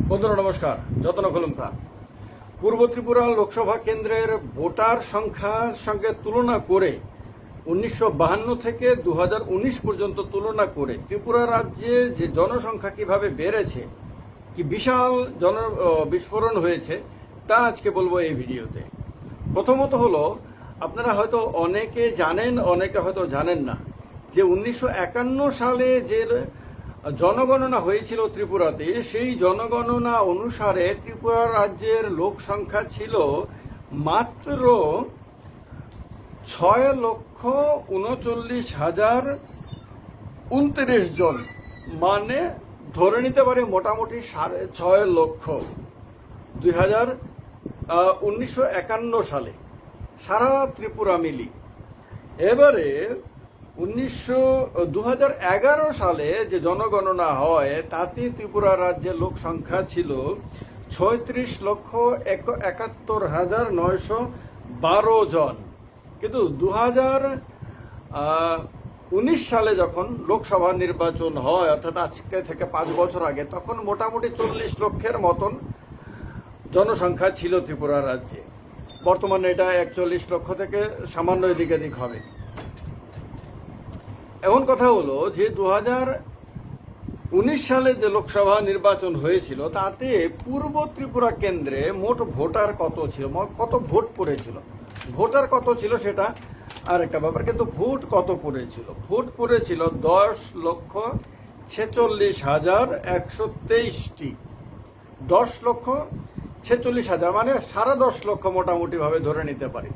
বন্ধুরা নমস্কার, যতন কলমকা। পূর্ব ত্রিপুরা লোকসভা কেন্দ্রের ভোটার সংখ্যার সঙ্গে তুলনা করে 1952 থেকে 2019 পর্যন্ত তুলনা করে ত্রিপুরা রাজ্যে যে জনসংখ্যা কিভাবে বেড়েছে, কি বিশাল বিস্ফোরণ হয়েছে, তা আজকে বলবো এই ভিডিওতে। প্রথমত হলো, আপনারা হয়তো অনেকে জানেন, অনেকে হয়তো জানেন না যে 1951 সালে যে জনগণনা হয়েছিল ত্রিপুরাতে, সেই জনগণনা অনুসারে ত্রিপুরা রাজ্যের লোক সংখ্যা ছিল মাত্র 6,39,029 জন। মানে ধরে নিতে পারে মোটামুটি 6.5 লক্ষ 1951 সালে সারা ত্রিপুরা মিলি। এবারে 2011 সালে যে জনগণনা হয় তাতে ত্রিপুরা রাজ্যের লোক সংখ্যা ছিল 36,71,912 জন। কিন্তু 2019 সালে যখন লোকসভা নির্বাচন হয়, অর্থাৎ আজকে থেকে 5 বছর আগে, তখন মোটামুটি 40 লক্ষের মতন জনসংখ্যা ছিল ত্রিপুরা রাজ্যে। বর্তমানে এটা 41 লক্ষ থেকে সামান্য এদিক এদিক হবে। এমন কথা হলো যে 2019 সালে যে লোকসভা নির্বাচন হয়েছিল তাতে পূর্ব ত্রিপুরা কেন্দ্রে মোট ভোটার কত ছিল, কত ভোট পড়েছিল, ভোটার কত ছিল সেটা আর একটা ব্যাপার, কিন্তু ভোট কত পড়েছিল? ভোট পড়েছিল 10,46,123টি। 10,46,000 মানে 10.5 লক্ষ মোটামুটি ভাবে ধরে নিতে পারি।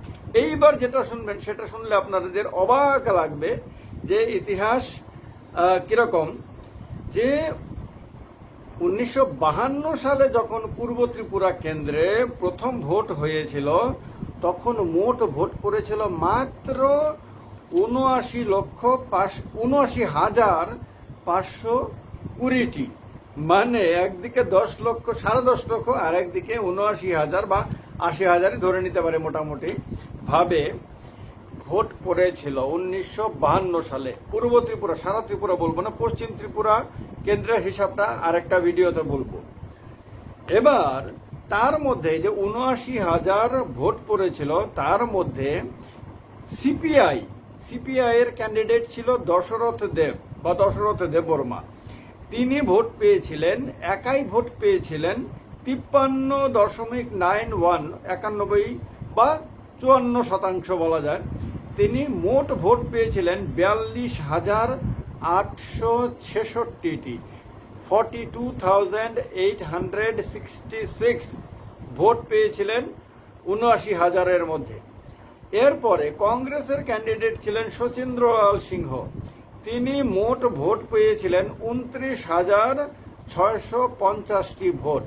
এইবার যেটা শুনবেন সেটা শুনলে আপনাদের অবাক লাগবে যে ইতিহাস কিরকম। যে 1952 সালে যখন পূর্ব ত্রিপুরা কেন্দ্রে প্রথম ভোট হয়েছিল তখন মোট ভোট পড়েছিল মাত্র 79,520টি। মানে একদিকে 10 লক্ষ 10.5 লক্ষ আর একদিকে 79,000 বা 80,000 ধরে নিতে পারে মোটামুটি ভাবে ভোট পড়েছিল 1952 সালে পূর্ব ত্রিপুরা। সারা ত্রিপুরা বলবো না, পশ্চিম ত্রিপুরা কেন্দ্রের হিসাবটা আরেকটা ভিডিওতে বলবো। এবার তার মধ্যে যে 79,000 ভোট পড়েছিল তার মধ্যে সিপিআই এর ক্যান্ডিডেট ছিল দশরথ দেব বা দশরথ দেববর্মা। তিনি ভোট পেয়েছিলেন, একাই ভোট পেয়েছিলেন 53.91 বা 54% বলা যায়। তিনি মোট ভোট পেয়েছিলেন 42,866টি, 42,866 ভোট পেয়েছিলেন 79,000-এর মধ্যে। এরপরে কংগ্রেসের ক্যান্ডিডেট ছিলেন শচীন্দ্রলাল সিংহ। তিনি মোট ভোট পেয়েছিলেন 29,650টি ভোট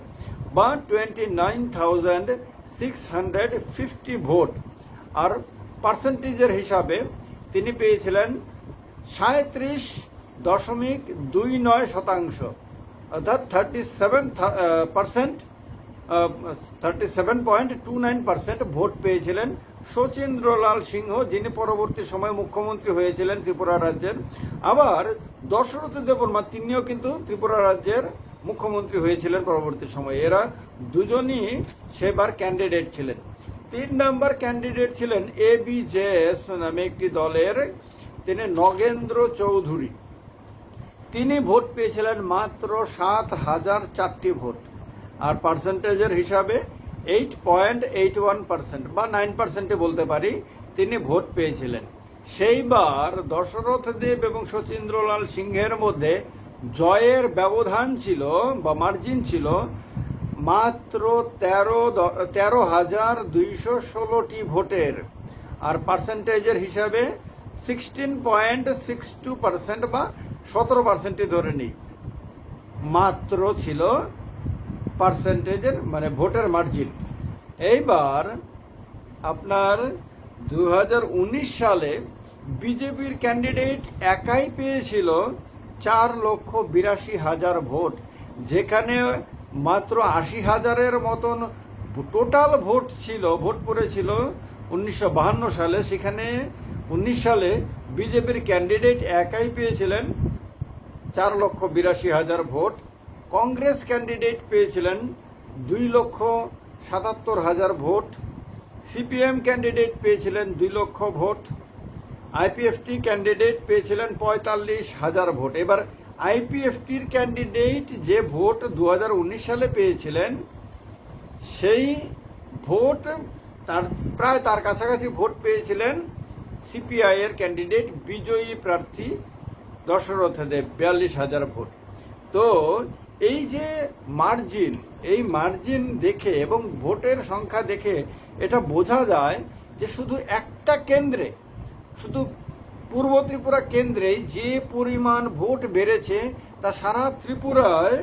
বা 29,650 ভোট। আর পার্সেন্টেজের হিসাবে তিনি পেয়েছিলেন 37.29%, অর্থাৎ 37.29% ভোট পেয়েছিলেন শচীন্দ্রলাল সিংহ, যিনি পরবর্তী সময়ে মুখ্যমন্ত্রী হয়েছিলেন ত্রিপুরা রাজ্যের। আবার দশরথ দেববর্মা তিনিও কিন্তু ত্রিপুরা রাজ্যের মুখ্যমন্ত্রী হয়েছিলেন পরবর্তী সময়ে। এরা দুজনই সেবার ক্যান্ডিডেট ছিলেন। 3 নম্বর ক্যান্ডিডেট ছিলেন ABJS নামে একটি দলের, তিনি নগেন্দ্র চৌধুরী। তিনি ভোট পেয়েছিলেন মাত্র 7,004টি ভোট। আর পার্সেন্টেজের হিসাবে 8.81% বা 9% বলতে পারি তিনি ভোট পেয়েছিলেন। সেইবার দশরথ দেব এবং শচীন্দ্রলাল সিংহের মধ্যে জয়ের ব্যবধান ছিল বা মার্জিন ছিল মাত্র 13,216টি ভোটের। আর পার্সেন্টেজের হিসাবে 16.62% বা 17% ধরে নিই মাত্র ছিল পার্সেন্টেজের মানে ভোটের মার্জিন। এইবার আপনার 2019 সালে বিজেপির ক্যান্ডিডেট একাই পেয়েছিল 4,82,000 ভোট, যেখানে মাত্র 80,000-এর মতন টোটাল ভোট পড়েছিল 1952 সালে। সেখানে 19 সালে বিজেপির ক্যান্ডিডেট একাই পেয়েছিলেন 4,82,000 ভোট। কংগ্রেস ক্যান্ডিডেট পেয়েছিলেন 2,77,000 ভোট, সিপিএম ক্যান্ডিডেট পেয়েছিলেন 2 লক্ষ ভোট, আইপিএফটি ক্যান্ডিডেট পেয়েছিলেন 45,000 ভোট। এবার আইপিএফটির ক্যান্ডিডেট যে ভোট 2019 সালে পেয়েছিলেন সেই ভোট তার কাছাকাছি ভোট পেয়েছিলেন সিপিআই এর ক্যান্ডিডেট বিজয়ী প্রার্থী দশরথ দেব 42,000 ভোট। তো এই যে মার্জিন দেখে এবং ভোটের সংখ্যা দেখে এটা বোঝা যায় যে শুধু একটা কেন্দ্রে, শুধু পূর্ব ত্রিপুরা কেন্দ্রেই যে পরিমাণ ভোট বেড়েছে তা সারা ত্রিপুরায়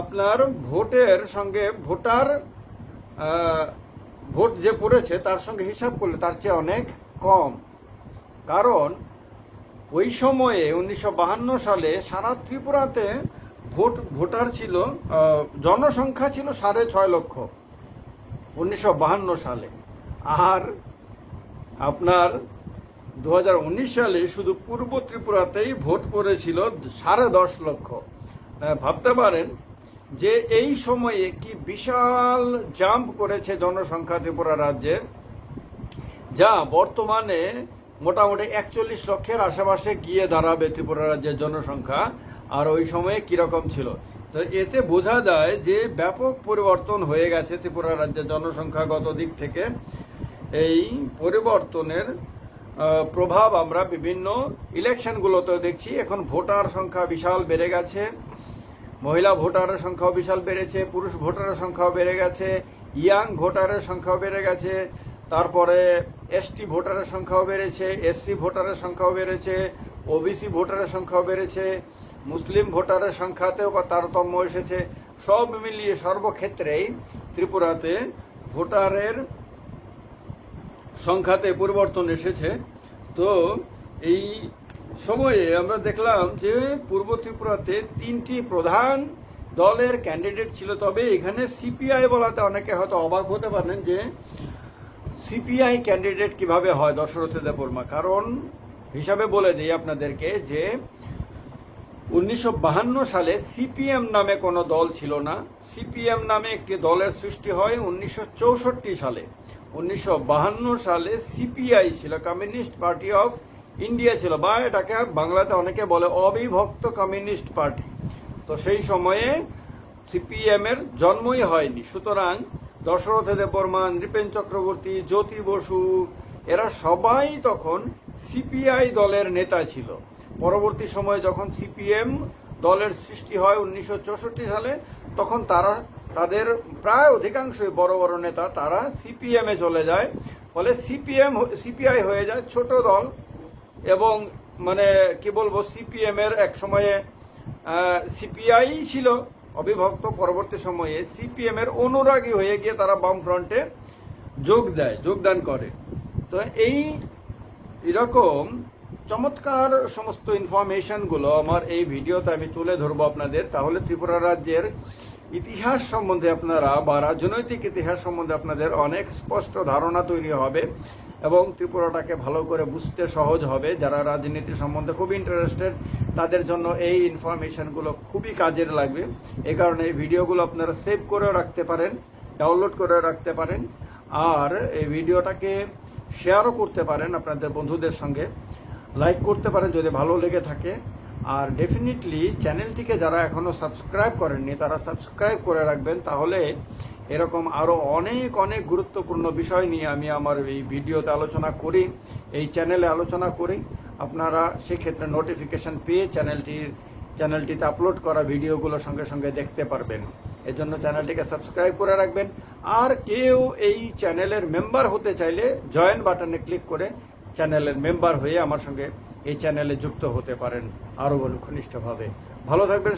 আপনার ভোটের সঙ্গে ভোট যে পড়েছে তার সঙ্গে হিসাব করলে তার চেয়ে অনেক কম। কারণ ওই সময়ে 1952 সালে সারা ত্রিপুরাতে ভোটার ছিল, জনসংখ্যা ছিল 6.5 লক্ষ 1952 সালে। আর আপনার 2019 সালে শুধু পূর্ব ত্রিপুরাতেই ভোট পড়েছিল 10.5 লক্ষ। ভাবতে পারেন যে এই সময়ে কি বিশাল জাম্প করেছে জনসংখ্যা ত্রিপুরা রাজ্যে, যা বর্তমানে মোটামুটি 41 লক্ষের আশেপাশে গিয়ে দাঁড়াবে ত্রিপুরা রাজ্যের জনসংখ্যা। আর ওই সময়ে কিরকম ছিল, তো এতে বোঝা যায় যে ব্যাপক পরিবর্তন হয়ে গেছে ত্রিপুরা রাজ্যের জনসংখ্যাগত দিক থেকে। এই পরিবর্তনের প্রভাব আমরা বিভিন্ন ইলেকশনগুলোতে দেখছি। এখন ভোটার সংখ্যা বিশাল বেড়ে গেছে, মহিলা ভোটারের সংখ্যাও বিশাল বেড়েছে, পুরুষ ভোটারের সংখ্যাও বেড়ে গেছে, ইয়াং ভোটারের সংখ্যাও বেড়ে গেছে, তারপরে এসটি ভোটারের সংখ্যাও বেড়েছে, এসসি ভোটারের সংখ্যাও বেড়েছে, ওবিসি ভোটারের সংখ্যাও বেড়েছে, মুসলিম ভোটারের সংখ্যাতেও তারতম্য এসেছে। সব মিলিয়ে সর্বক্ষেত্রেই ত্রিপুরাতে ভোটারের সংখ্যাতে পরিবর্তন এসেছে। তো এই সময়ে আমরা দেখলাম যে পূর্ব ত্রিপুরাতে 3টি প্রধান দলের ক্যান্ডিডেট ছিল। তবে এখানে সিপিআই বলাতে অনেকে হয়তো অবাক হতে পারেন যে সিপিআই ক্যান্ডিডেট কিভাবে হয় দশরথ দেববর্মা। কারণ হিসাবে বলে দিই আপনাদেরকে যে 1952 সালে সিপিএম নামে কোনো দল ছিল না। সিপিএম নামে একটি দলের সৃষ্টি হয় 1964 সালে। 1952 সালে সিপিআই ছিল, কমিউনিস্ট পার্টি অফ ইন্ডিয়া ছিল, বা এটাকে বাংলাতে অনেকে বলে অবিভক্ত কমিউনিস্ট পার্টি। তো সেই সময়ে সিপিএম এর জন্মই হয়নি। সুতরাং দশরথ দেববর্মা, নৃপেন চক্রবর্তী, জ্যোতি বসু এরা সবাই তখন সিপিআই দলের নেতা ছিল। পরবর্তী সময়ে যখন সিপিএম দলের সৃষ্টি হয় 1964 সালে, তখন তাদের প্রায় অধিকাংশই বড় বড় নেতা তারা সিপিএম এ চলে যায়। ফলে সিপিআই হয়ে যায় ছোট দল। এবং মানে কি বলবো, সিপিএম এর এক সময়ে সিপিআই ছিল অবিভক্ত, পরবর্তী সময়ে সিপিএম এর অনুরাগী হয়ে গিয়ে তারা বামফ্রন্টে যোগদান করে। তো এই এরকম চমৎকার সমস্ত ইনফরমেশনগুলো আমার এই ভিডিওতে আমি তুলে ধরবো আপনাদের। তাহলে ত্রিপুরা রাজ্যের ইতিহাস সম্বন্ধে আপনারা বা রাজনৈতিক ইতিহাস সম্বন্ধে আপনাদের অনেক স্পষ্ট ধারণা তৈরি হবে এবং ত্রিপুরাটাকে ভালো করে বুঝতে সহজ হবে। যারা রাজনীতি সম্বন্ধে খুব ইন্টারেস্টেড তাদের জন্য এই ইনফরমেশনগুলো খুবই কাজের লাগবে। এই কারণে এই ভিডিওগুলো আপনারা সেভ করেও রাখতে পারেন, ডাউনলোড করে রাখতে পারেন, আর এই ভিডিওটাকে শেয়ারও করতে পারেন আপনাদের বন্ধুদের সঙ্গে, লাইক করতে পারেন যদি ভালো লেগে থাকে। আর ডেফিনেটলি চ্যানেলটিকে যারা এখনো সাবস্ক্রাইব করেননি তারা সাবস্ক্রাইব করে রাখবেন। তাহলে এরকম আরো অনেক অনেক গুরুত্বপূর্ণ বিষয় নিয়ে আমি আমার এই ভিডিওতে আলোচনা করি, এই চ্যানেলে আলোচনা করি। আপনারা সেক্ষেত্রে নোটিফিকেশন পেয়ে চ্যানেলটিতে আপলোড করা ভিডিওগুলো সঙ্গে সঙ্গে দেখতে পারবেন। এজন্য চ্যানেলটিকে সাবস্ক্রাইব করে রাখবেন। আর কেউ এই চ্যানেলের মেম্বার হতে চাইলে জয়েন বাটনে ক্লিক করে চ্যানেলের মেম্বার হয়ে আমার সঙ্গে এই চ্যানেলে যুক্ত হতে পারেন আরো ঘনিষ্ঠভাবে। ভালো থাকবেন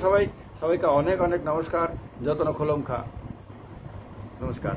সবাইকে অনেক অনেক নমস্কার। যতন খোলম খা, নমস্কার।